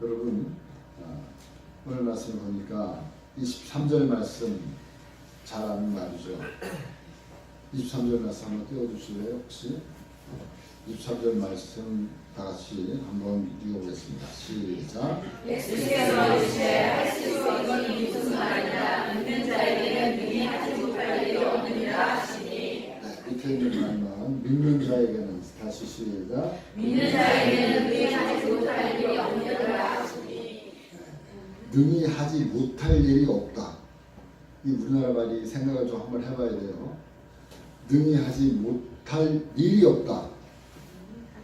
여러분 오늘 말씀을 보니까 23절 말씀 잘 아는 말이죠. 23절 말씀 한번 띄워주실래요 혹시? 23절 말씀 다 같이 한번 읽어보겠습니다. 시작. 예수께서 이르시되 하시고 이것이 무슨 말이냐 믿는 자에게는 능히 하지 못할 일이 없느니라 하시니. 네, 밑에 있는 말만 믿는 자에게는 다시 시작. 믿는 자에게는 능히 하지 못할 일이 없느니라 하시니. 능히 하지 못할 일이 없다. 이 우리나라 말이 생각을 좀 한번 해봐야 돼요. 능히 하지 못할 일이 없다.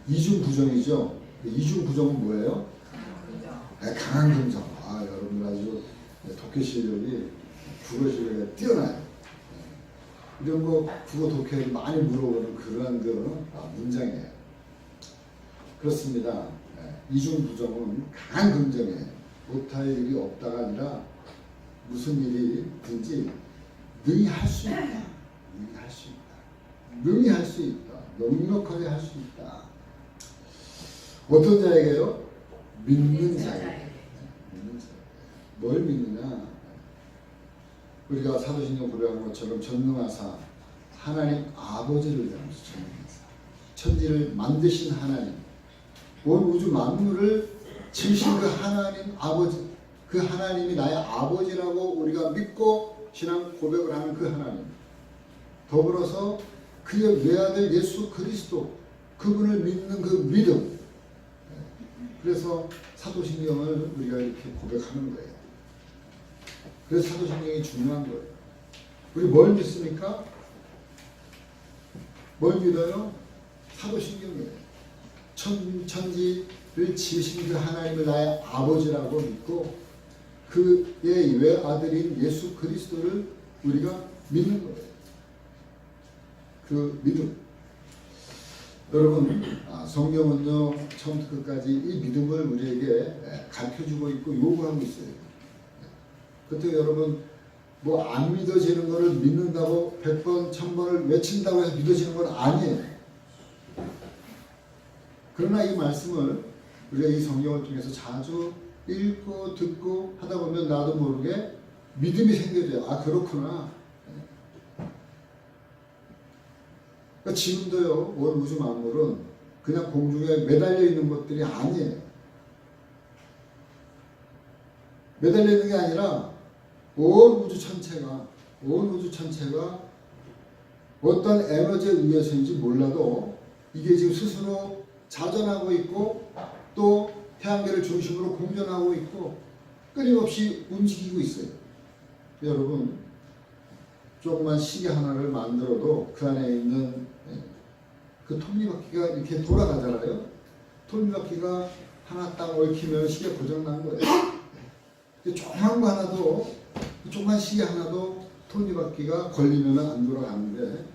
이중 부정이죠. 이중 부정은 뭐예요? 네, 강한 긍정. 아, 여러분 아주 독해 실력이 국어 실력이 뛰어나요. 이런 거 국어 독해 많이 물어보는 그런 문장이에요. 그렇습니다. 이중 부정은 강한 긍정이에요. 못할 일이 없다가 아니라 무슨 일이든지 능히 할 수 있다. 능히 할 수 있다. 능히 할 수 있다. 넉넉하게 할 수 있다. 어떤 자에게요? 믿는 자에게. 믿는 자에게. 뭘 믿느냐? 우리가 사도신경 고백한 것처럼 전능하사 하나님 아버지를 닮으시 전능하사 천지를 만드신 하나님, 온 우주 만물을 지으신 그 하나님 아버지, 그 하나님이 나의 아버지라고 우리가 믿고 신앙 고백을 하는 그 하나님, 더불어서 그의 외아들 예수 그리스도, 그분을 믿는 그 믿음. 그래서 사도신경을 우리가 이렇게 고백하는 거예요. 그래서 사도신경이 중요한 거예요. 우리 뭘 믿습니까? 뭘 믿어요? 사도신경이에요. 천지를 지으신 그 하나님을 나의 아버지라고 믿고 그의 외아들인 예수 그리스도를 우리가 믿는 거예요. 그 믿음. 여러분, 성경은요 처음부터 끝까지 이 믿음을 우리에게 가르쳐주고 있고 요구하고 있어요. 그때 여러분 뭐 안 믿어지는 거를 믿는다고 100번 1000번을 외친다고 해서 믿어지는 건 아니에요. 그러나 이 말씀을 우리가 이 성경을 통해서 자주 읽고 듣고 하다 보면 나도 모르게 믿음이 생겨져요. 아, 그렇구나. 그러니까 지금도요, 온 우주 만물은 그냥 공중에 매달려 있는 것들이 아니에요. 매달려 있는 게 아니라 온 우주 전체가 어떤 에너지에 의해서인지 몰라도 이게 지금 스스로 자전하고 있고 또 태양계를 중심으로 공전하고 있고 끊임없이 움직이고 있어요. 여러분, 조그만 시계 하나를 만들어도 그 안에 있는 그 톱니바퀴가 이렇게 돌아가잖아요. 톱니바퀴가 하나 딱 얽히면 시계 고장난 거예요. 조그만 거 하나도, 조그만 시계 하나도 톱니바퀴가 걸리면 안 돌아가는데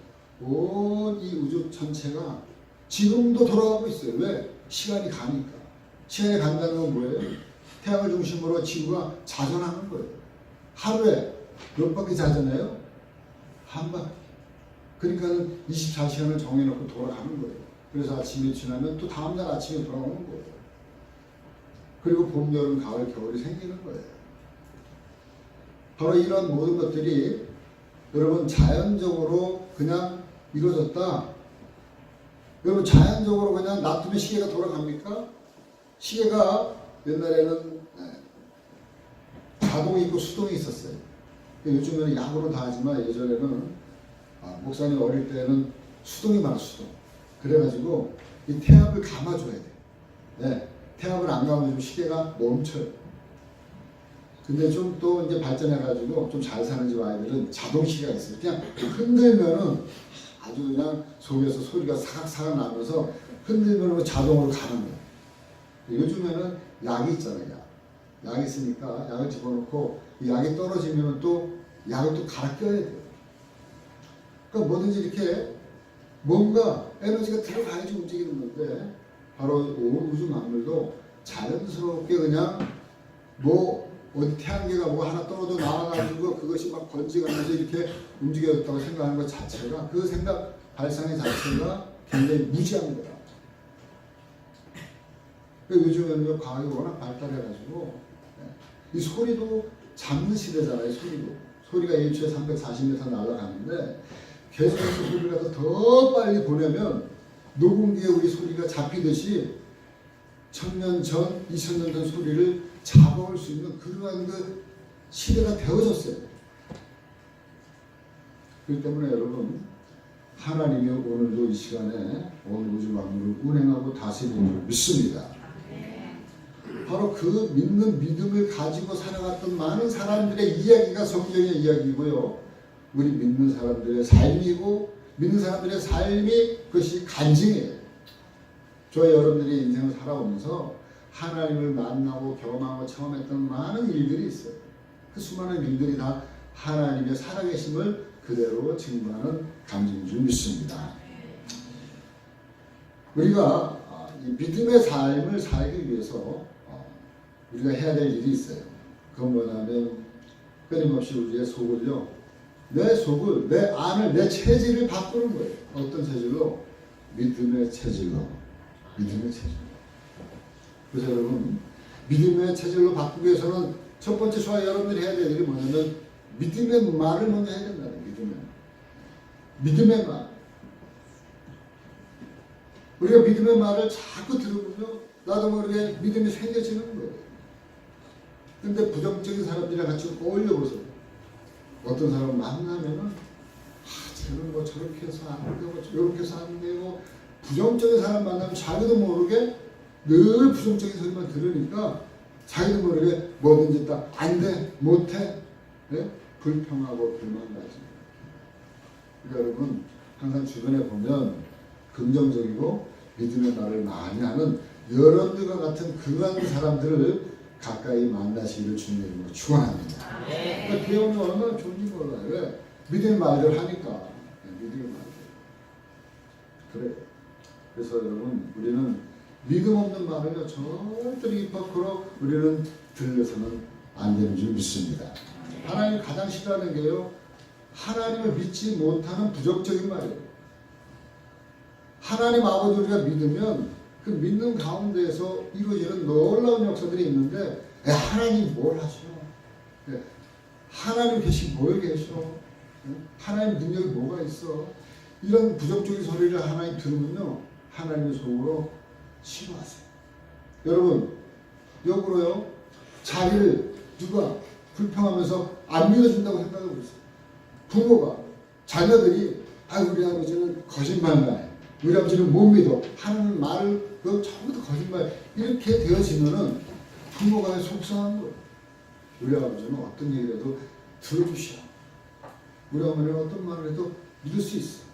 온 이 우주 전체가 지금도 돌아가고 있어요. 왜? 시간이 가니까. 시간이 간다는 건 뭐예요? 태양을 중심으로 지구가 자전하는 거예요. 하루에 몇 바퀴 자전해요? 한 바퀴. 그러니까 24시간을 정해놓고 돌아가는 거예요. 그래서 아침이 지나면 또 다음날 아침에 돌아오는 거예요. 그리고 봄, 여름, 가을, 겨울이 생기는 거예요. 바로 이런 모든 것들이 여러분 자연적으로 그냥 이루어졌다. 여러분 자연적으로 그냥 놔두면 시계가 돌아갑니까? 시계가 옛날에는 자동이 있고 수동이 있었어요. 요즘에는 약으로 다 하지만 예전에는 목사님 어릴 때는 수동이 많아, 수동. 그래가지고 이 태압을 감아줘야 돼. 네, 태압을 안 감아주면 시계가 멈춰요. 근데 좀 또 이제 발전해가지고 좀 잘 사는 집 아이들은 자동 시계가 있어요. 그냥 흔들면은 아주 그냥 속에서 소리가 사각사각 나면서 흔들면 자동으로 가는 거예요. 요즘에는 약이 있잖아요. 약이 있으니까 약을 집어넣고 이 약이 떨어지면 또 약을 또 갈아 껴야 돼요. 그러니까 뭐든지 이렇게 뭔가 에너지가 들어가야지 움직이는 건데 바로 온 우주 만물도 자연스럽게 그냥 뭐 어디 태양계가 뭐 하나 떨어져 나와가지고 그것이 막 번지가면서 이렇게 움직여졌다고 생각하는 것 자체가 그 생각 발상의 자체가 굉장히 무지한 거야. 요즘에는 과학이 워낙 발달해가지고 이 소리도 잡는 시대잖아요. 소리가 1초에 340m 날아가는데 계속해서 소리가 더 빨리 보내면 녹음기에 우리 소리가 잡히듯이 1000년 전, 2000년 전 소리를 잡아올 수 있는 그러한 그 시대가 되어졌어요. 그렇기 때문에 여러분, 하나님이 오늘도 이 시간에 온 우주 만물을 운행하고 다스리는 줄 믿습니다. 바로 그 믿는 믿음을 가지고 살아갔던 많은 사람들의 이야기가 성경의 이야기고요. 우리 믿는 사람들의 삶이고 믿는 사람들의 삶이 그것이 간증이에요. 저와 여러분들이 인생을 살아오면서 하나님을 만나고 경험하고 체험했던 많은 일들이 있어요. 그 수많은 일들이 다 하나님의 살아계심을 그대로 증거하는 간증인 줄 믿습니다. 우리가 이 믿음의 삶을 살기 위해서 우리가 해야 될 일이 있어요. 그건 뭐냐면 끊임없이 우리의 속을요, 내 속을, 내 안을, 내 체질을 바꾸는 거예요. 어떤 체질로? 믿음의 체질로. 믿음의 체질. 그래서 여러분, 믿음의 체질로 바꾸기 위해서는 첫 번째 저와 여러분들이 해야 될 일이 뭐냐면 믿음의 말을 먼저 해야 된다는 거예요. 믿음의 말. 우리가 믿음의 말을 자꾸 들으면요, 나도 모르게 믿음이 생겨지는 거예요. 근데 부정적인 사람들이랑 같이 어울려보세요. 어떤 사람을 만나면은 쟤는 뭐 저렇게 해서 안 되고 저렇게 해서 안 되고, 부정적인 사람 만나면 자기도 모르게 늘 부정적인 소리만 들으니까 자기도 모르게 뭐든지 딱 안 돼, 못해, 네? 불평하고 불만가지. 그러니까 여러분, 항상 주변에 보면 긍정적이고 믿음의 말을 많이 하는 여러분들과 같은 그러한 사람들을 가까이 만나시기를 주님의 이름으로 축원합니다. 그러니까 그 형은 얼마나 좋은지 몰라요. 왜? 믿음의 말들 하니까. 믿음의 말들. 그래. 그래서 여러분, 우리는 믿음 없는 말을요, 절대로 입 밖으로 우리는 들려서는 안 되는 줄 믿습니다. 하나님이 가장 싫어하는 게요, 하나님을 믿지 못하는 부정적인 말이에요. 하나님 아버지 우리가 믿으면 그 믿는 가운데에서 이루어지는 놀라운 역사들이 있는데, 하나님 뭘 하셔? 하나님 계시 뭘 계셔? 하나님 능력이 뭐가 있어? 이런 부정적인 소리를 하나님 들으면요, 하나님의 속으로 싫어하세요. 여러분, 역으로요, 자기를 누가 불평하면서 안 믿어준다고 생각해 보세요. 부모가 자녀들이 우리 아버지는 거짓말만 해, 우리 아버지는 못 믿어 하는 말을 전부 다 거짓말, 이렇게 되어지면은 부모가 속상한 거예요. 우리 아버지는 어떤 얘기를 해도 들어주셔, 우리 어머니는 어떤 말을 해도 믿을 수 있어.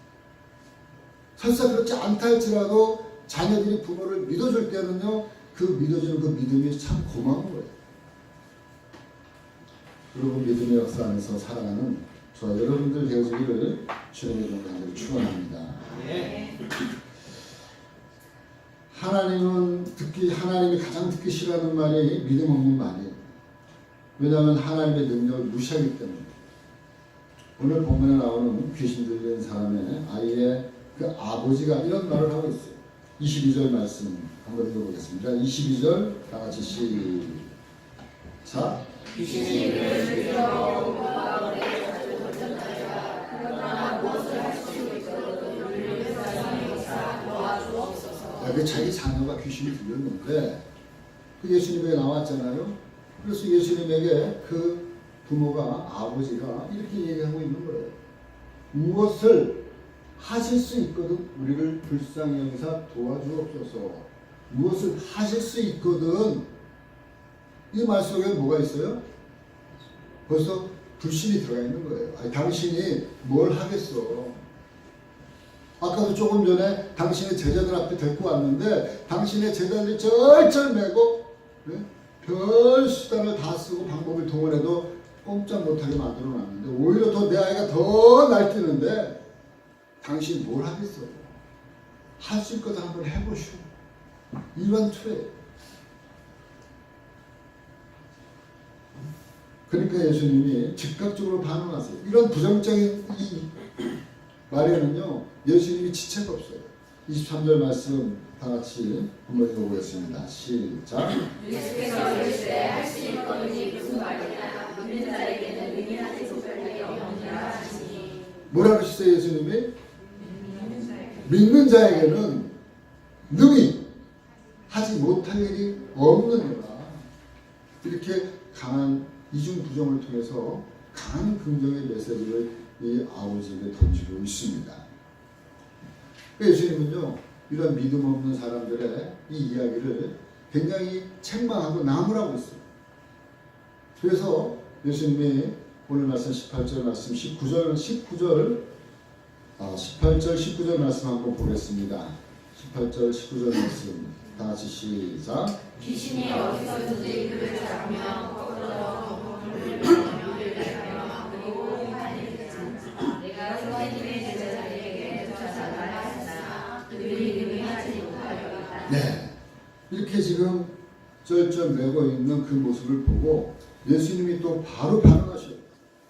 설사 그렇지 않다 할지라도 자녀들이 부모를 믿어줄 때는요, 그 믿어주는 그 믿음이 참 고마운 거예요. 여러분, 믿음의 역사 안에서 살아가는 저와 여러분들 되어지기를 주님의 동반자로 축원합니다. 하나님이 가장 듣기 싫어하는 말이 믿음 없는 말이에요. 왜냐하면 하나님의 능력을 무시하기 때문에. 오늘 본문에 나오는 귀신 들린 사람의 아이의 그 아버지가 이런 말을 하고 있어요. 22절 말씀 한번 읽어보겠습니다. 22절 다 같이 시작. 귀신이 그를 죽이려고 마을에 자주 던졌나이다. 그러나 무엇을 할 수 있도록 우리를 세상의 역사 도와주옵소서. 그 자기 자녀가 귀신이 들렸는데 그 예수님에게 나왔잖아요. 그래서 예수님에게 그 부모가, 아버지가 이렇게 얘기하고 있는 거예요. 무엇을 하실 수 있거든 우리를 불쌍히 여기사 도와주옵소서. 무엇을 하실 수 있거든. 이 말 속에 뭐가 있어요? 벌써 불신이 들어가 있는 거예요. 당신이 뭘 하겠어. 아까도 조금 전에 당신의 제자들 앞에 데리고 왔는데 당신의 제자들이 절절매고, 네? 별 수단을 다 쓰고 방법을 동원해도 꼼짝 못하게 만들어 놨는데 오히려 더 내 아이가 더 날뛰는데 당신 뭘 하겠어? 할 수 있거든 한번 해보시오. 이런 투에. 그러니까 예수님이 즉각적으로 반응하세요. 이런 부정적인 이 말에는요, 예수님이 지체가 없어요. 23절 말씀 다 같이 한번 읽어보겠습니다. 시작. 예수께서 이르시되 할 수 있거니 무슨 말이냐 믿는 자에게는 능히 하지 못할 일이 없느니라 하시니. 뭐라 그러셨어요 예수님이? 믿는 자에게는 능히 하지 못할 일이 없느니라. 이렇게 강한 이중부정을 통해서 강한 긍정의 메시지를 이 아버지에게 던지고 있습니다. 예수님은요 이런 믿음 없는 사람들의 이 이야기를 굉장히 책망하고 나무라고 있어요. 그래서 예수님이 오늘 말씀 18절 말씀 18절 19절 말씀 한번 보겠습니다. 18절 19절 말씀 다 같이 시작. 귀신이 어디서든지 그를 잡으면 거꾸로 물을 먹으며 그리고 내가 선생님의 제자들에게 쫓아가라 하시나 그들이 능히 하지 못하리로다. 네, 이렇게 지금 쩔쩔매고 있는 그 모습을 보고 예수님이 또 바로 반응하셔요.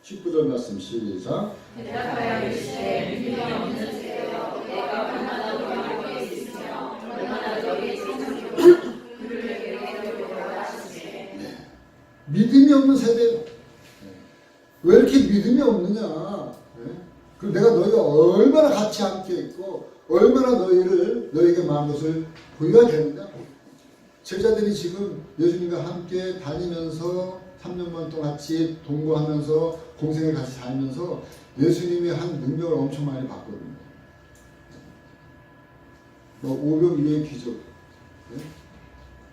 19절 말씀 시작. 대답하여 이르시되 믿음이 없는 세요 내가 얼마나 너희에게 있으며 얼마나 너희의 생각으로 그를 내게 데려오라 하시네. 믿음이 없는 세대. 왜 이렇게 믿음이 없느냐? 그리고 내가 너희가 얼마나 같이 함께 있고 얼마나 너희에게 많은 것을 보여야 되느냐? 제자들이 지금 예수님과 함께 다니면서 3년만 동안 같이 동거하면서 공생에 같이 살면서 예수님이 한 능력을 엄청 많이 봤거든요. 오병 이의 기적,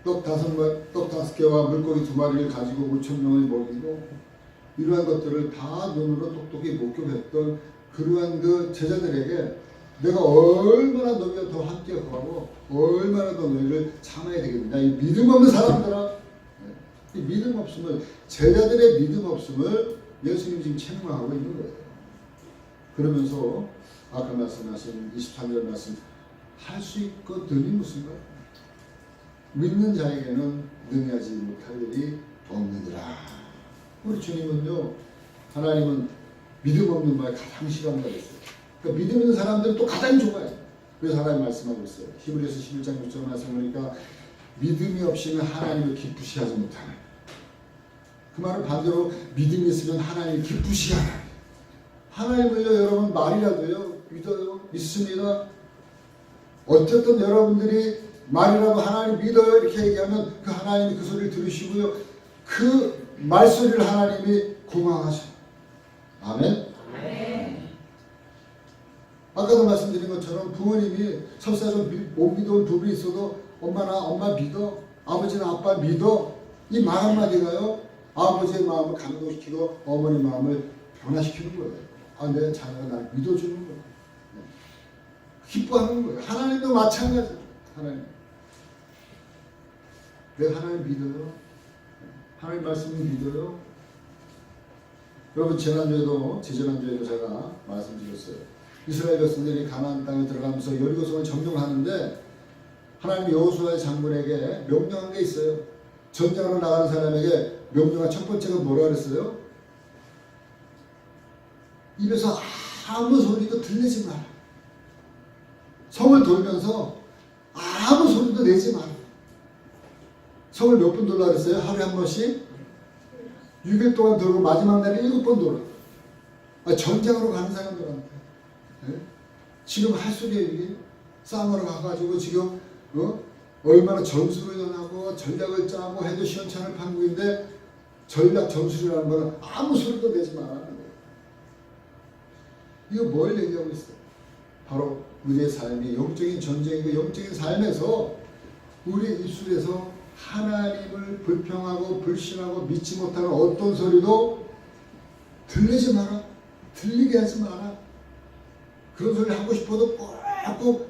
떡 5개와 물고기 2마리를 가지고 5,000명을 먹이고 이러한 것들을 다 눈으로 똑똑히 목격했던 그러한 그 제자들에게 내가 얼마나 너희가 더 함께 거하고 얼마나 더 너희를 참아야 되겠느냐. 이 믿음 없는 사람들아, 이 믿음 없음을, 제자들의 믿음 없음을 예수님 지금 책망하고 있는 거예요. 그러면서 아까 말씀하신 23절 말씀 할 수 있거든이 무슨 말? 믿는 자에게는 능하지 못할 일이 없느니라. 우리 주님은요, 하나님은 믿음 없는 말 가장 싫어한다고 했어요. 그러니까 믿음 있는 사람들은 또 가장 좋아해요. 그래서 하나님 말씀하고 있어요. 히브리서 11장 6절 말씀 보니까 믿음이 없이는 하나님을 기쁘시하지 못하는. 그 말은 반대로 믿음이 있으면 하나님을 기쁘시하는. 하나님을요 여러분 말이라도요 믿어요, 믿습니다. 어쨌든 여러분들이 말이라도 하나님 믿어요 이렇게 얘기하면 그 하나님이 그 소리를 들으시고요 그 말소리를 하나님이 공항하셔요. 아멘. 아까도 말씀드린 것처럼 부모님이 설사 좀 못 믿어온 부분이 있어도 엄마 믿어, 아버지는 아빠 믿어, 이 말 한마디가요 아버지의 마음을 감동시키고 어머니 마음을 변화시키는 거예요. 내 자녀가 나를 믿어주는 거예요. 기뻐하는 거예요. 하나님도 마찬가지예요. 하나님, 내가 하나님 믿어요. 하나님 말씀을 믿어요. 여러분 지난주에도 제가 말씀드렸어요. 이스라엘 백성들이 가나안 땅에 들어가면서 여리고성을 점령하는데 하나님이 여호수아의 장군에게 명령한 게 있어요. 전쟁으로 나가는 사람에게 명령한 첫 번째가 뭐라 그랬어요? 입에서 아무 소리도 들리지 마라. 성을 돌면서 아무 소리도 내지 마라. 성을 몇 번 돌라 그랬어요? 하루에 한 번씩? 6일 동안 돌고 마지막 날에 7번 돌아. 전쟁으로 가는 사람들한테. 지금 할 소리예요 이게? 싸움하러 가가지고 지금 얼마나 전술을 연하고 전략을 짜고 해도 시원찮을 판국인데 전략 전술이라는 거는 아무 소리도 내지 말라는 거예요. 이거 뭘 얘기하고 있어요? 바로 우리의 삶이 영적인 전쟁이고 영적인 삶에서 우리 입술에서 하나님을 불평하고 불신하고 믿지 못하는 어떤 소리도 들리지 마라. 들리게 하지 마라. 그런 소리 하고 싶어도 꼭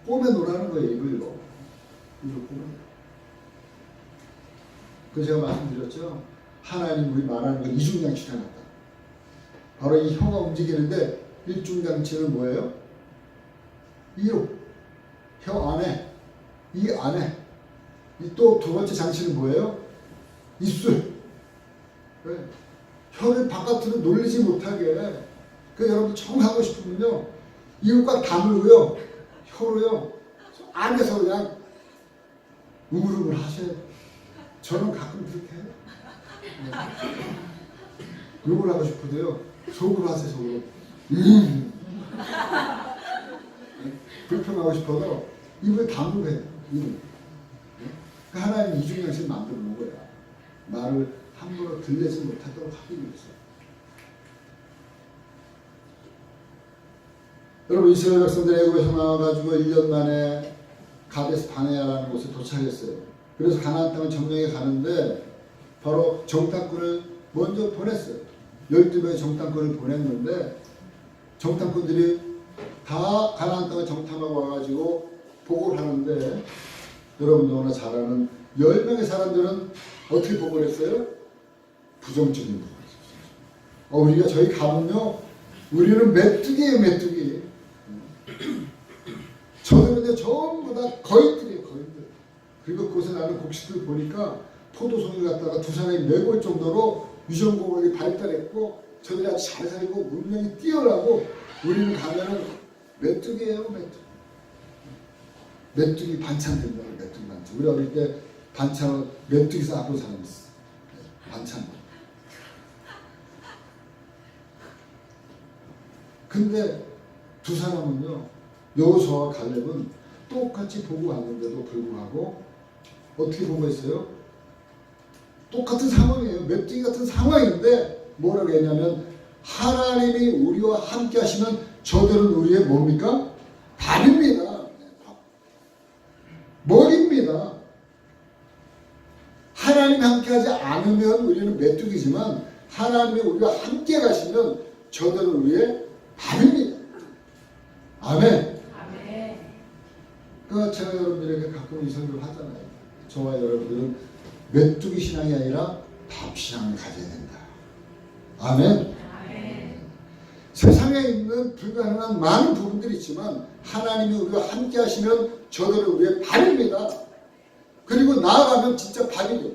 꼬매놓으라는 거예요. 입을로. 그래서 제가 말씀드렸죠. 하나님 우리 말하는 거 이중장치 해놨다. 바로 이 혀가 움직이는데 일중장치는 뭐예요? 이로 혀 안에, 이 안에. 또 두 번째 장치는 뭐예요? 입술. 네. 혀를 바깥으로 놀리지 못하게. 그 여러분 청 하고 싶으면요, 이거 꽉 다물고요, 혀로요, 안에서 그냥 우물우물 하셔야 돼요. 저는 가끔 그렇게 해요. 욕을 하고 싶어도요. 속으로 하세요, 속으로. 불평하고 싶어도 입을 다물어야 돼요. 입을. 하나님 이중양식 만들어 놓은 거야. 말을 함부로 들리지 못하도록 하기 위해서. 여러분, 이스라엘 백성들이 애굽에서 나와가지고 1년 만에 가데스 바네아라는 곳에 도착했어요. 그래서 가나안 땅을 점령해 가는데 바로 정탐꾼을 먼저 보냈어요. 12명의 정탐꾼을 보냈는데 정탐꾼들이 다 가나안 땅을 정탐하고 와가지고 보고를 하는데 여러분 너무나 잘 아는 10명의 사람들은 어떻게 보고를 했어요? 부정적인 보고를 했어요. 우리가 저희 가면요, 우리는 메뚜기예요, 메뚜기. 저들은 전부 다 거인들이에요, 거인들. 그리고 그곳에 나는 곡식들 보니까 포도송이를 갖다가 두 사람이 메고 올 정도로 유전공학이 발달했고 저들이 아주 잘 살고 문명이 뛰어나고 우리는 가면은 메뚜기예요, 메뚜기. 메뚜기 반찬 된다고, 메뚜기 반찬. 우리 어릴 때 반찬을 메뚜기 싸고 사람 있어. 반찬. 근데 두 사람은요, 여호수아와 갈렙은 똑같이 보고 왔는데도 불구하고 어떻게 보고 있어요? 똑같은 상황이에요. 메뚜기 같은 상황인데 뭐라고 했냐면 하나님이 우리와 함께 하시면 저들은 우리의 뭡니까? 발입니다. 머리입니다. 하나님이 함께하지 않으면 우리는 메뚜기지만 하나님이 우리와 함께 가시면 저들은 우리의 발입니다. 아멘. 아멘. 그러니까 제가 여러분들에게 가끔 이 설교를 하잖아요. 저와 여러분들은 메뚜기 신앙이 아니라 밥 신앙을 가져야 된다. 아멘. 아멘. 세상에 있는 불가능한 많은 부분들이 있지만 하나님이 우리와 함께 하시면 저들은 우리의 발입니다. 그리고 나아가면 진짜 발이죠.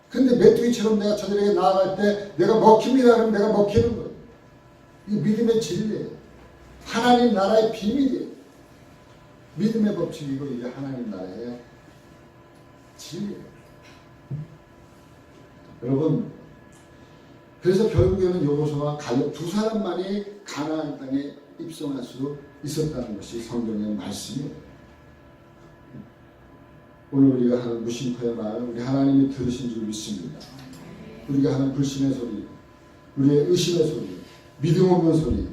근데 메뚜기처럼 내가 저들에게 나아갈 때 내가 먹힙니다. 그러면 내가 먹히는 거예요. 이게 믿음의 진리예요. 하나님 나라의 비밀이에요. 믿음의 법칙이고 이게 하나님 나라의 진리예요. 여러분, 그래서 결국에는 여호수아와 갈렙 두 사람만이 가나안 땅에 입성할 수 있었다는 것이 성경의 말씀이에요. 오늘 우리가 하는 무심코의 말, 우리 하나님이 들으신 줄 믿습니다. 우리가 하는 불신의 소리, 우리의 의심의 소리, 믿음 없는 소리,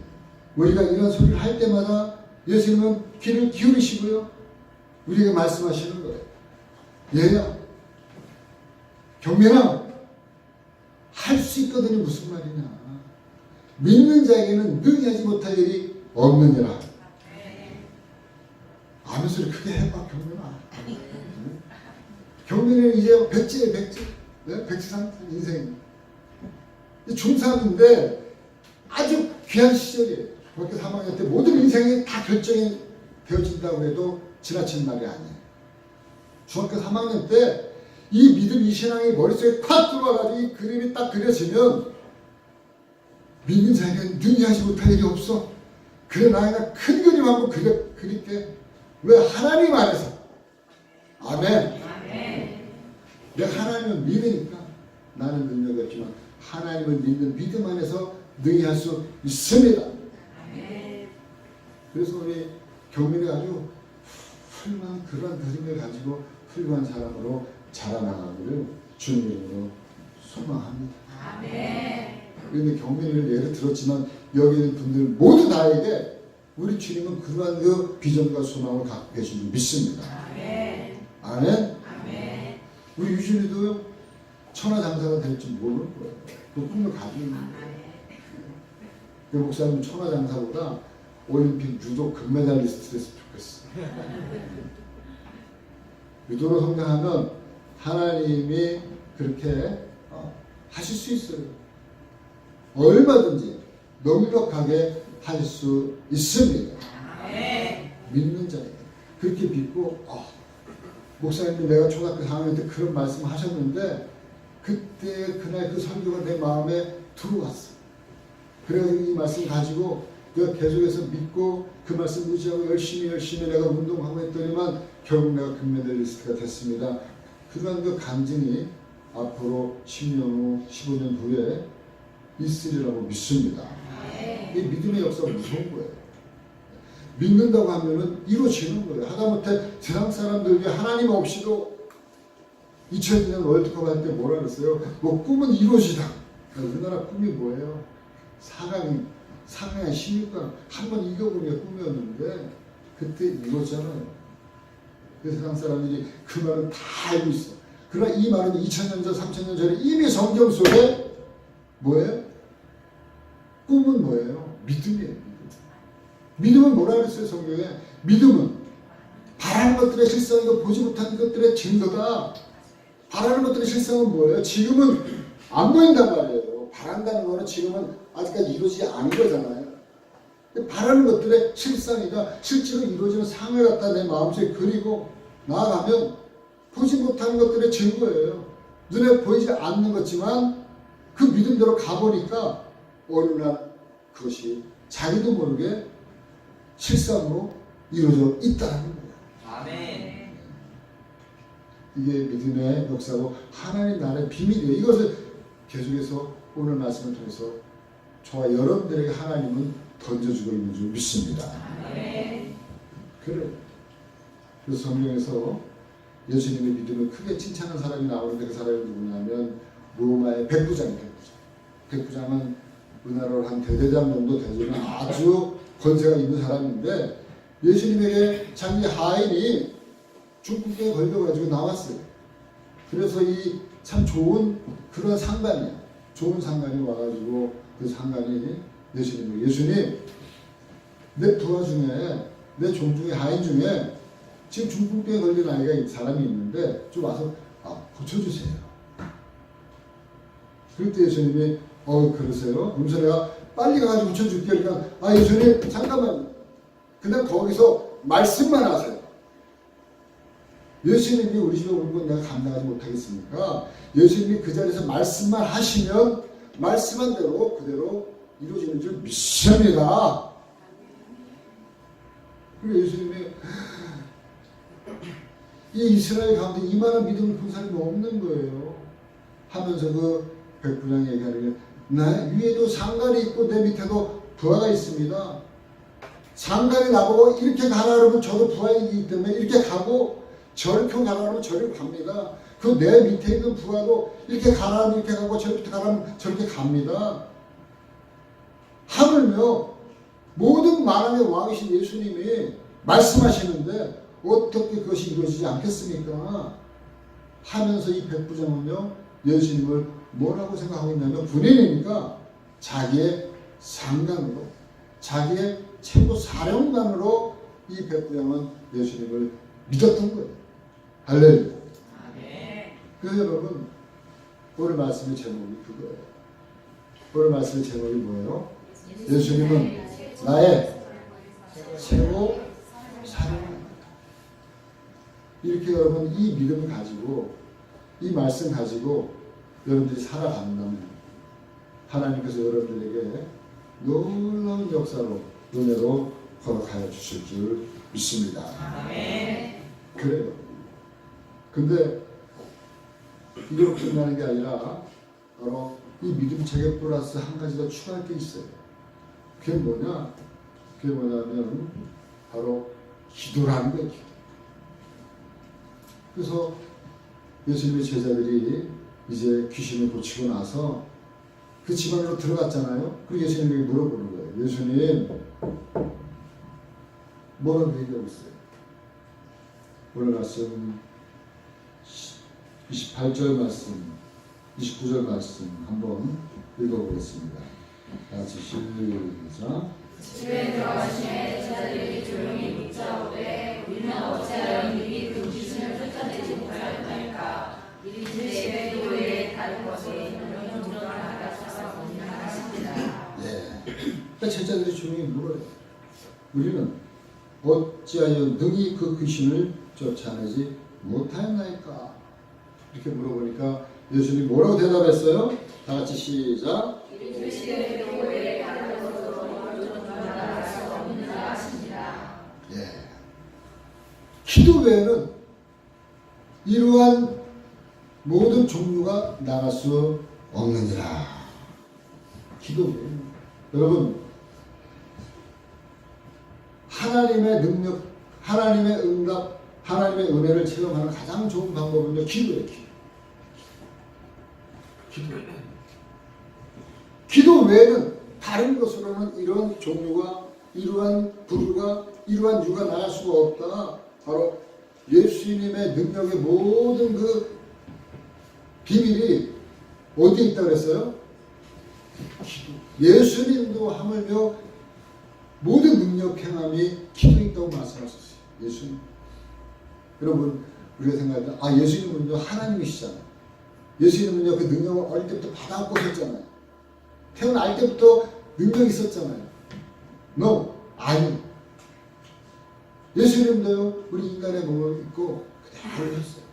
우리가 이런 소리를 할 때마다 예수님은 귀를 기울이시고요, 우리에게 말씀하시는 거예요. 얘야, 경민아, 할 수 있거든요. 무슨 말이냐. 믿는 자에게는 능히 하지 못할 일이 없느니라. 아멘 소리 크게 해봐, 경민아. 경민이는 이제 백지에 백지. 네? 백지상 인생. 중3인데 아주 귀한 시절이에요. 중학교 3학년 때 모든 인생이 다 결정이 되어진다고 해도 지나치는 말이 아니에요. 중학교 3학년 때 이 믿음, 이 신앙이 머릿속에 탁 들어와가지고 이 그림이 딱 그려지면 믿는 자에게는 능히 하지 못할 일이 없어. 그래 나이가 큰 그림 한번 그릴게. 왜? 하나님 안에서. 아멘. 내가 하나님을 믿으니까 나는 능력이 없지만 하나님을 믿는 믿음 안에서 능히 할 수 있습니다. 그래서 우리 경민이 아주 훌륭한 그러한 그림을 가지고 훌륭한 사람으로 자라나가기를 주님으로 소망합니다. 그런데 경민이를 예를 들었지만 여기 있는 분들 모두 다에게 우리 주님은 그러한 그 비전과 소망을 갖고 계신 줄 믿습니다. 아멘. 우리 유진이도 천하장사가 될 줄 모르는 거예요. 그 꿈을 가지고 있는 거예요. 그 목사님은 천하장사보다 올림픽 유도 금메달리스트 됐으면 좋겠어. 유도로 성장하면 하나님이 그렇게 하실 수 있어요. 얼마든지 넉넉하게 할 수 있습니다. 믿는 자에게 그렇게 믿고 목사님이 내가 초등학교 4학년 때 그런 말씀 하셨는데 그때 그날 그 설교가 내 마음에 들어왔어. 그래서 이 말씀 가지고 내가 계속해서 믿고 그 말씀 의지하고 열심히 내가 운동하고 했더니만 결국 내가 금메달리스트가 됐습니다. 그런 그 간증이 앞으로 10년 후, 15년 후에 있으리라고 믿습니다. 이 믿음의 역사가 무서운 거예요. 믿는다고 하면은 이루어지는 거예요. 하다못해 세상 사람들 중에 하나님 없이도 2002년 월드컵 할 때 뭐라 그랬어요? 뭐 꿈은 이루어지다. 우리나라 꿈이 뭐예요? 4강 16강 한 번 이겨보는 게 꿈이었는데 그때 이뤘잖아요. 그 세상 사람들이 그 말은 다 알고 있어. 그러나 이 말은 2000년 전, 3000년 전에 이미 성경 속에 뭐예요? 꿈은 뭐예요? 믿음이에요. 믿음은 뭐라 그랬어요? 성경에 믿음은 바라는 것들의 실상이고 보지 못하는 것들의 증거다. 바라는 것들의 실상은 뭐예요? 지금은 안 보인단 말이에요. 바란다는 거는 지금은 아직까지 이루어지지 않은 거잖아요. 바라는 것들의 실상이다. 실제로 이루어지는 상을 갖다 내 마음속에 그리고 나아가면 보지 못하는 것들의 증거예요. 눈에 보이지 않는 것지만 그 믿음대로 가보니까 어느 날 그것이 자기도 모르게 실상으로 이루어져 있다는 거예요. 아멘. 이게 믿음의 역사고 하나님 나라의 비밀이에요. 이것을 계속해서 오늘 말씀을 통해서 저와 여러분들에게 하나님은 던져주고 있는 줄 믿습니다. 그래. 그래서 성경에서 예수님의 믿음을 크게 칭찬한 사람이 나오는데 그 사람이 누구냐면 로마의 백부장이에요. 백부장은 우리나라로 한 대대장 정도 되지만 아주 권세가 있는 사람인데 예수님에게 자기 하인이 중풍병에 걸려가지고 나왔어요. 그래서 이 참 좋은 그런 상관이에요. 좋은 상관이 와가지고 그 상관이 예수님 내 부하 중에 내 종 중에 하인 중에 지금 중풍병에 걸린 아이가 사람이 있는데 좀 와서 고쳐주세요. 그럴 때 예수님이 그러세요? 그러면서 내가 빨리 가가지고 고쳐줄게. 그러니까 예수님 잠깐만 그냥 거기서 말씀만 하세요. 예수님이 우리 집에 오는 건 내가 감당하지 못하겠습니까? 예수님이 그 자리에서 말씀만 하시면 말씀한 대로 그대로 이루어지는 줄 믿습니다. 그리고 예수님이 이 이스라엘 가운데 이만한 믿음을 본 사람이 없는 거예요. 하면서 그 백부장이 얘기하는 게 내 위에도 상관이 있고 내 밑에도 부하가 있습니다. 상관이 나보고 이렇게 가라 그러면 저도 부하이기 때문에 이렇게 가고 저렇게 가라 그러면 저리로 갑니다. 그 내 밑에 있는 부하도 이렇게 가라 하면 이렇게 가고 저렇게 가라 하면 저렇게 갑니다. 하물며 모든 만왕의 왕이신 예수님이 말씀하시는데 어떻게 그것이 이루어지지 않겠습니까? 하면서 이 백부장은요 예수님을 뭐라고 생각하고 있냐면 군인이니까 자기의 상관으로 자기의 최고 사령관으로 이 백부장은 예수님을 믿었던 거예요. 할렐루야. 그래서 여러분 오늘 말씀의 제목이 그거예요. 오늘 말씀의 제목이 뭐예요? 예수님은 나의 최고 사랑입니다. 이렇게 여러분 이 믿음을 가지고 이 말씀 가지고 여러분들이 살아간다면 하나님께서 여러분들에게 놀라운 역사로 은혜로 걸어가여 주실 줄 믿습니다. 그래요. 근데 이대로 끝나는 게 아니라 바로 이 믿음 체계 플러스 한 가지 더 추가할 게 있어요. 그게 뭐냐? 그게 뭐냐면 바로 기도라는 거예요. 기도. 그래서 예수님의 제자들이 이제 귀신을 고치고 나서 그 집안으로 들어갔잖아요. 그리고 예수님에게 물어보는 거예요. 예수님 뭐라고 얘기하고 있어요? 오늘 말씀 28절 말씀 29절 말씀 한번 읽어보겠습니다. 같이 시작. 집에 들어가시매 제자들이 조용히 묻자오되 우리는 어찌하여 미리 그 귀신을 쫓아내지 못하였나이까. 이르시되 또 외에 다른 것을 너희는 드러나가 찾아서 하십니다. 네. 제자들이 조용히 물어요. 우리는 어찌하여 능히 그 귀신을 쫓아내지 못하였나이까. 이렇게 물어보니까 예수님이 뭐라고 대답했어요? 다 같이 시작. 이르시되 또 외에 다른 것으로 너희는 드러나가 기도 외에는 이러한 모든 종류가 나갈 수 없느니라. 기도 외에는. 여러분, 하나님의 능력, 하나님의 응답, 하나님의 은혜를 체험하는 가장 좋은 방법은요, 기도예요. 기도 외에는 다른 것으로는 이런 종류가, 이러한 부류가, 이러한 유가 나갈 수가 없다. 바로 예수님의 능력의 모든 그 비밀이 어디에 있다고 그랬어요? 기도. 예수님도 하물며 모든 능력 행함이 기도에 있다고 말씀하셨어요. 예수님. 여러분, 우리가 생각할 때, 아, 예수님은요, 하나님이시잖아요. 예수님은요, 그 능력을 어릴 때부터 받아갖고 오셨잖아요. 태어날 때부터 능력이 있었잖아요. No, 아니. 예수님도요, 우리 인간의 몸을 입고 그대로 하셨어요.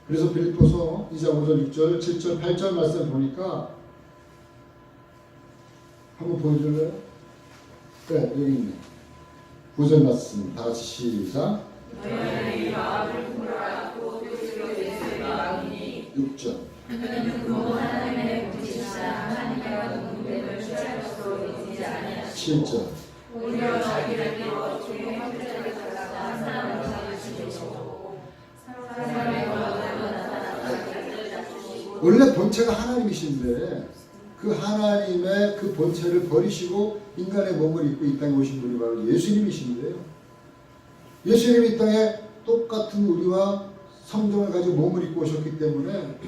그래서 빌립보서 2장 5절, 6절, 7절, 8절 말씀 보니까 한번 보여줄래요? 네, 여기 있네. 5절 말씀 다 같이 시작. 6절. 7절. 원래 본체가 하나님이신데 그 하나님의 그 본체를 버리시고 인간의 몸을 입고 이 땅에 오신 분이 바로 예수님이신데요. 예수님이 이 땅에 똑같은 우리와 성정을 가지고 몸을 입고 오셨기 때문에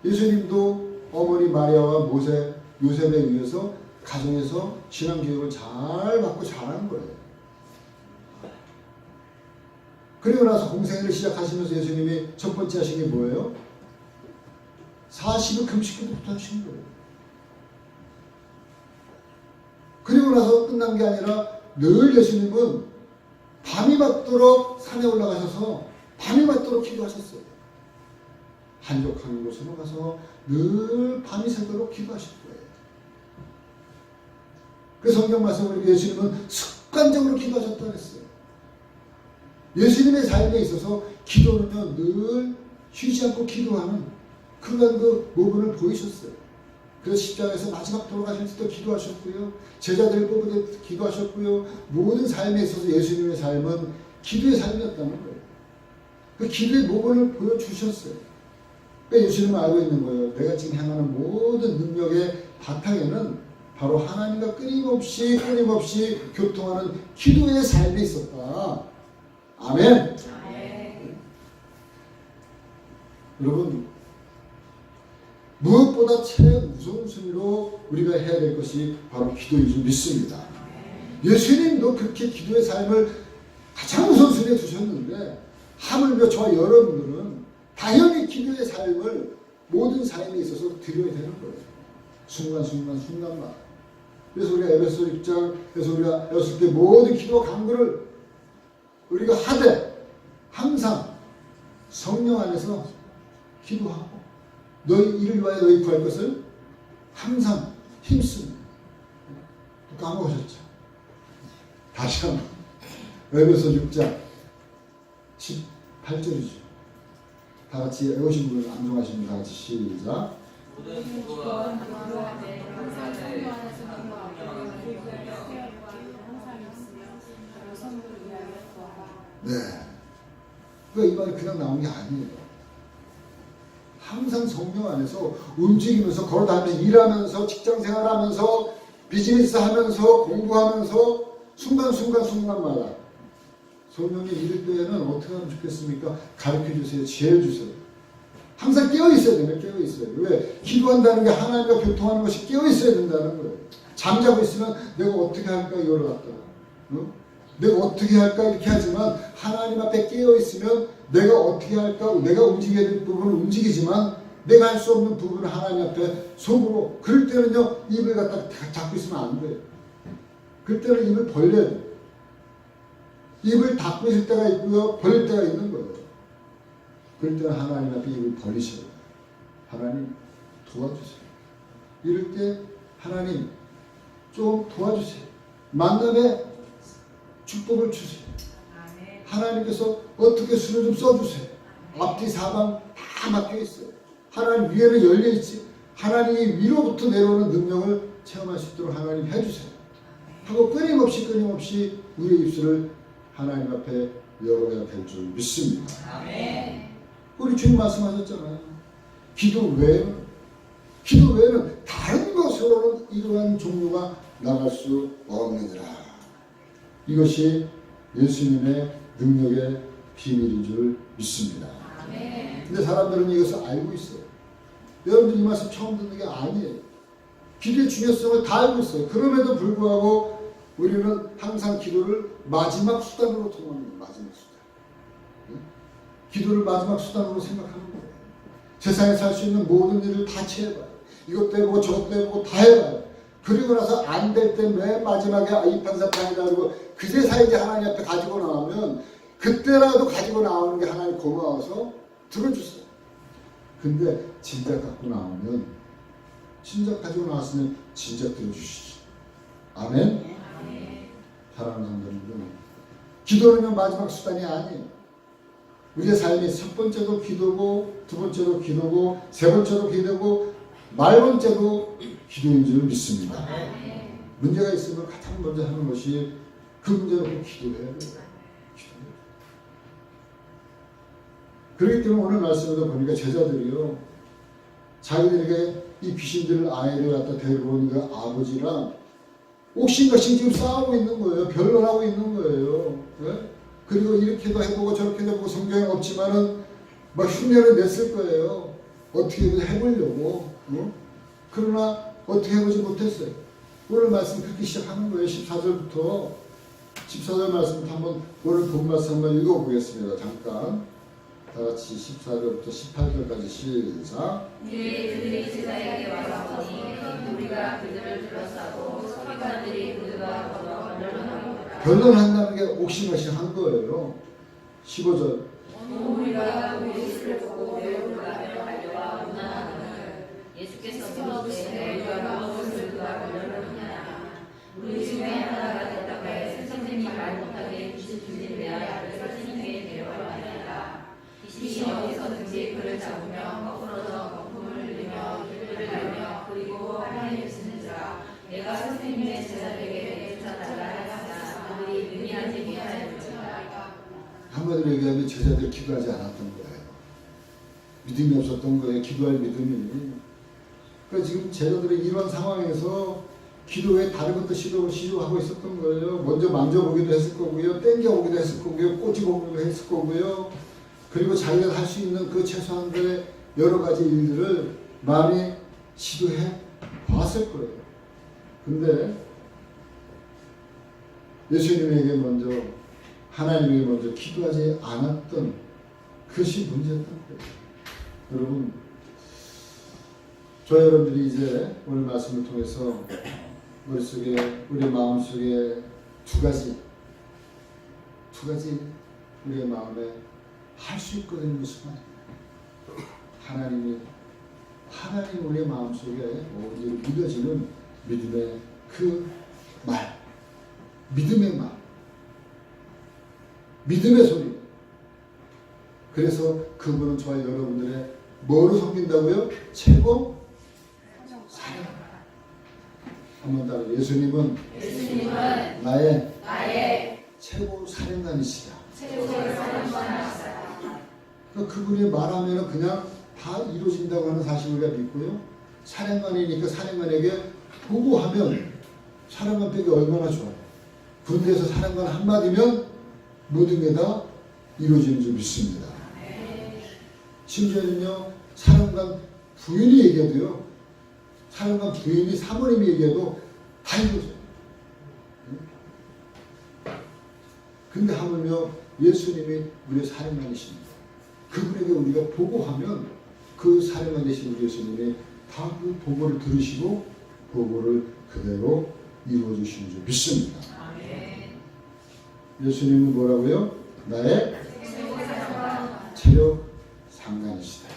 예수님도 어머니 마리아와 요셉에 의해서 가정에서 신앙교육을 잘 받고 자란 거예요. 그리고 나서 공생애를 시작하시면서 예수님이 첫 번째 하신 게 뭐예요? 40일 금식기도부터 하신 거예요. 그리고 나서 끝난 게 아니라 늘 예수님은 밤이 맞도록 산에 올라가셔서 밤이 맞도록 기도하셨어요. 한적한 곳으로 가서 늘 밤이 새도록 기도하실 거예요. 그 성경 말씀을 보니까 예수님은 습관적으로 기도하셨다고 했어요. 예수님의 삶에 있어서 기도는요, 늘 쉬지 않고 기도하는 그런 그 모습을 보이셨어요. 그래서 십자가에서 마지막 돌아가실 때도 기도하셨고요. 제자들을 뽑을 때 기도하셨고요. 모든 삶에 있어서 예수님의 삶은 기도의 삶이었다는 거예요. 그 기도의 모범을 보여주셨어요. 그러니까 예수님은 알고 있는 거예요. 내가 지금 행하는 모든 능력의 바탕에는 바로 하나님과 끊임없이 교통하는 기도의 삶이 있었다. 아멘. 여러분, 무엇보다 최우선순위로 우리가 해야 될 것이 바로 기도인 줄 믿습니다. 예수님도 그렇게 기도의 삶을 가장 우선순위에 두셨는데 하물며 저와 여러분들은 당연히 기도의 삶을 모든 삶에 있어서 드려야 되는 거예요. 순간마다. 그래서 우리가 에베소 6장에서 우리가 여섯 개 모든 기도 간구를 우리가 하되 항상 성령 안에서 기도하고 너희 이를 위하여 너희 구할 것을 항상 힘쓰는. 까먹으셨죠? 다시 한번 에베소 6장 18절이죠. 다 같이 외우신 분을 암송하시면 다 같이 시작. 네. 그러니까 이 말이 그냥 나온 게 아니에요. 항상 성령 안에서 움직이면서 걸어다니면서 일하면서 직장생활하면서 비즈니스 하면서 공부하면서 순간마다 성령이 이럴 때에는 어떻게 하면 좋겠습니까? 가르쳐주세요. 지혜를 주세요. 항상 깨어있어야 돼요. 깨어있어요. 왜? 기도한다는 게 하나님과 교통하는 것이 깨어있어야 된다는 거예요. 잠자고 있으면 내가 어떻게 할까 이걸 갖다가 내가 어떻게 할까 이렇게 하지만 하나님 앞에 깨어있으면 내가 어떻게 할까 내가 움직여야 될 부분을 움직이지만 내가 할 수 없는 부분을 하나님 앞에 속으로 그럴 때는요 입을 갖다 잡고 있으면 안 돼요. 그럴 때는 입을 벌려야 돼요. 입을 닫고 있을 때가 있고요 벌릴 때가 있는 거예요. 그럴 때는 하나님 앞에 입을 벌리셔요. 하나님 도와주세요. 이럴 때 하나님 좀 도와주세요. 만남에 축복을 주세요. 하나님께서 어떻게 수를 좀 써주세요. 앞뒤 사방 다 막혀있어요. 하나님 위에는 열려있지. 하나님이 위로부터 내려오는 능력을 체험할 수 있도록 하나님 해주세요. 하고 끊임없이 우리의 입술을 하나님 앞에 열어야 될 줄 믿습니다. 아멘. 우리 주님 말씀하셨잖아요. 기도 외에는 다른 것으로는 이러한 종류가 나갈 수 없느니라. 이것이 예수님의 능력의 비밀인 줄 믿습니다. 아멘. 근데 사람들은 이것을 알고 있어요. 여러분들 이 말씀 처음 듣는 게 아니에요. 기도의 중요성을 다 알고 있어요. 그럼에도 불구하고 우리는 항상 기도를 마지막 수단으로 통하는 거예요. 마지막 수단. 기도를 마지막 수단으로 생각하는 거예요. 세상에 살 수 있는 모든 일을 다 채워봐요. 이것도 해보고 저것도 해보고 다 해봐요. 그리고 나서 안 될 때 맨 마지막에 이 판사판이다 그러고 그제서 이제 하나님 앞에 가지고 나오면 그때라도 가지고 나오는 게 하나님 고마워서 들어주세요. 근데 진작 갖고 나오면 진작 가지고 나왔으면 진작 들어주시죠. 아멘? 사랑하는 성도님들, 기도는 마지막 수단이 아니에요. 우리의 삶이 첫 번째도 기도고 두 번째도 기도고 세 번째도 기도고 말번째도 기도인 줄 믿습니다. 문제가 있으면 가장 먼저 하는 것이 그 문제를 꼭 기도해야 돼요. 그렇기 때문에 오늘 말씀에도 보니까 제자들이요, 자기들에게 이 귀신들을 아이를 갖다 데리고 온 그 아버지랑 옥신각신 지금 싸우고 있는 거예요. 변론하고 있는 거예요. 네? 그리고 이렇게도 해보고 저렇게도 해보고 성경에 없지만은 막 흉내를 냈을 거예요. 어떻게든 해보려고. 그러나 어떻게 해보지 못했어요. 오늘 말씀 그렇게 시작하는 거예요. 14절부터 14절 말씀부터 한번 오늘 본 말씀 한번 읽어보겠습니다. 잠깐 다 같이 14절부터 18절까지 시작. 그들이 제자에게 와서 보니 우리가 그들을 둘러싸고 서기관들이 그들과 더불어 변론하고 변론한다는 게 옥신각신 한 거예요. 15절. 우리가 우리 수를 보고 매우 놀라며 달려와 문안하거늘 예수께서 물으시되 우리가 무엇을 그와 변론을 하냐. 우리 중에 하나가 대답하여 선생님이 말 못하게 귀신 들린 내 아이를 선생님께 데려가야 하리라. 귀신이 어디서든지 그를 잡으며 거꾸로져 거품을 흘리며 입을 갈며 그리고 하나님 계시는지라. 내가 선생님의 제자들에게 쫓아달라 하였으나 그들이 능히하지 못하였느니라. 한마디로 얘기하면 제자들이 기도하지 않았던 거예요. 믿음이 없었던 거예요. 기도할 믿음이. 그러니까 지금 제자들이 이런 상황에서 기도에 다른 것도 시도하고 있었던 거예요. 먼저 만져보기도 했을 거고요. 땡겨보기도 했을 거고요. 꼬집어보기도 했을 거고요. 그리고 자기가 할 수 있는 그 최소한의 여러 가지 일들을 많이 시도해 봤을 거예요. 근데 예수님에게 먼저, 하나님에게 먼저 기도하지 않았던 그것이 문제였던 거예요. 여러분, 저 여러분들이 이제 오늘 말씀을 통해서 머릿속에, 우리 마음속에 두 가지 우리의 마음에 할 수 있거든요. 무슨 말이에요? 하나님 우리의 마음속에 믿어지는 믿음의 그 말, 믿음의 말, 믿음의 소리. 그래서 그분은 저와 여러분들의 뭐로 섬긴다고요? 최고 사랑. 한번 따라. 예수님은 나의 최고 사령관이시다. 그러니까 그분이 말하면 그냥 다 이루어진다고 하는 사실을 우리가 믿고요. 사령관이니까 사령관에게 보고하면 사령관 빼기 얼마나 좋아요. 군대에서 사령관 한마디면 모든 게 다 이루어지는 줄 믿습니다. 심지어는요, 사령관 부인이 얘기해도요, 사령관 부인이 사모님이 얘기해도 다 이루어져요. 근데 하물며 예수님이 우리의 사령관이십니다. 그분에게 우리가 보고하면 그 사령관 되신 우리 예수님이 다 그 보고를 들으시고 보고를 그대로 이루어주시는 줄 믿습니다. 예수님은 뭐라고요? 나의 체력 상관이시다.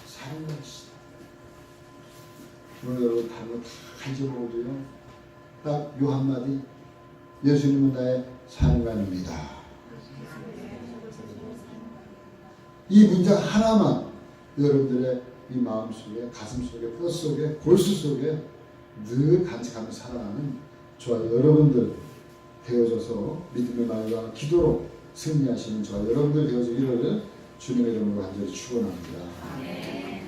사령관이시다. 오늘 여러분 다른 거 다 잊어먹어도요, 딱 요 한마디, 예수님은 나의 사령관입니다. 이 문장 하나만 여러분들의 이 마음속에, 가슴속에, 뼈 속에, 골수 속에 늘 간직하며 살아가는 저와 여러분들 되어져서 믿음의 말과 기도로 승리하시는 저와 여러분들 되어지기를 주님의 이름으로 간절히 축원합니다.